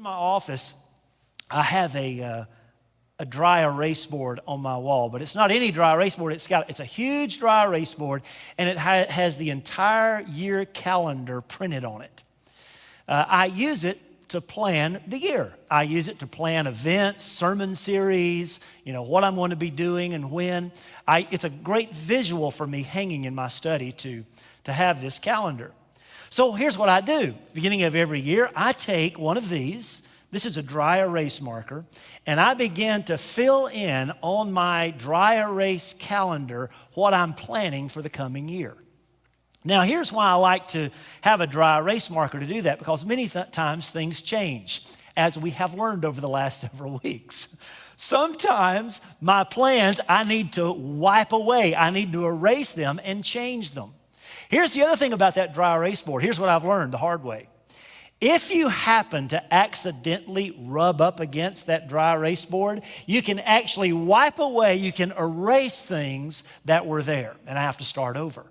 In my office, I have a dry erase board on my wall, but it's not any dry erase board. It's a huge dry erase board, and it has the entire year calendar printed on it. I use it to plan the year. I use it to plan events, sermon series, what I'm going to be doing and when. It's a great visual for me hanging in my study to have this calendar. So here's what I do. At the beginning of every year, I take one of these. This is a dry erase marker, and I begin to fill in on my dry erase calendar what I'm planning for the coming year. Now, here's why I like to have a dry erase marker to do that, because many times things change, as we have learned over the last several weeks. Sometimes my plans, I need to wipe away. I need to erase them and change them. Here's the other thing about that dry erase board. Here's what I've learned the hard way. If you happen to accidentally rub up against that dry erase board, you can actually wipe away, you can erase things that were there, and I have to start over.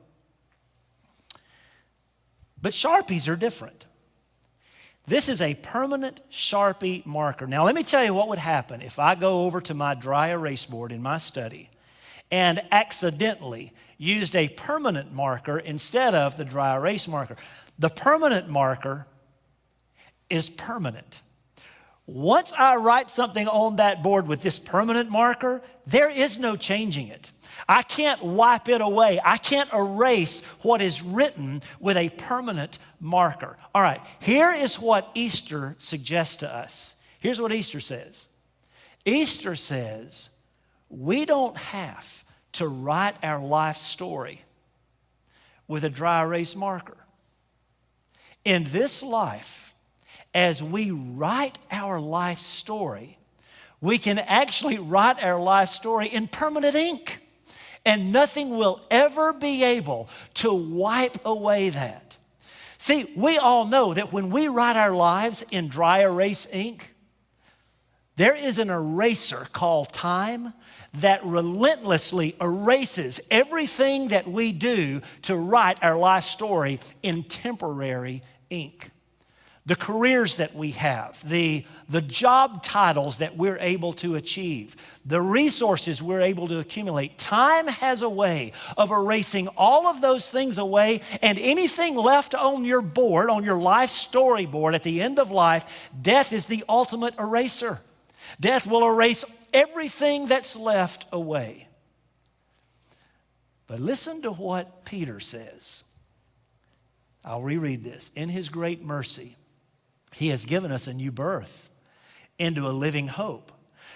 But Sharpies are different. This is a permanent Sharpie marker. Now, let me tell you what would happen if I go over to my dry erase board in my study and accidentally used a permanent marker instead of the dry erase marker. The permanent marker is permanent. Once I write something on that board with this permanent marker, there is no changing it. I can't wipe it away. I can't erase what is written with a permanent marker. All right, here is what Easter suggests to us. Here's what Easter says. Easter says we don't have to write our life story with a dry erase marker. In this life, as we write our life story, we can actually write our life story in permanent ink, and nothing will ever be able to wipe away that. See, we all know that when we write our lives in dry erase ink, there is an eraser called time that relentlessly erases everything that we do to write our life story in temporary ink. The careers that we have, the job titles that we're able to achieve, the resources we're able to accumulate. Time has a way of erasing all of those things away, and anything left on your board, on your life storyboard at the end of life, death is the ultimate eraser. Death will erase everything that's left away. But listen to what Peter says. I'll reread this. In his great mercy, he has given us a new birth into a living hope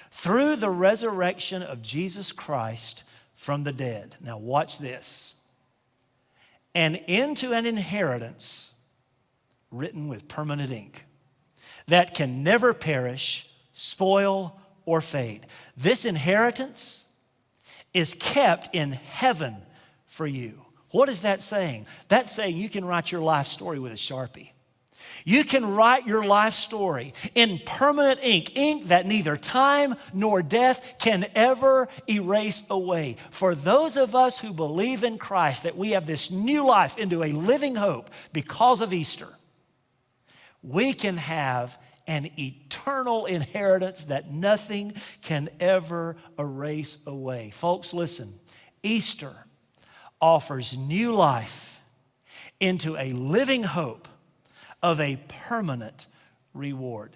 through the resurrection of Jesus Christ from the dead. Now watch this. And into an inheritance written with permanent ink that can never perish, spoil, or fade. This inheritance is kept in heaven for you. What is that saying? That's saying you can write your life story with a Sharpie. You can write your life story in permanent ink, ink that neither time nor death can ever erase away. For those of us who believe in Christ, that we have this new life into a living hope because of Easter, we can have an eternal inheritance that nothing can ever erase away. Folks, listen, Easter offers new life into a living hope of a permanent reward.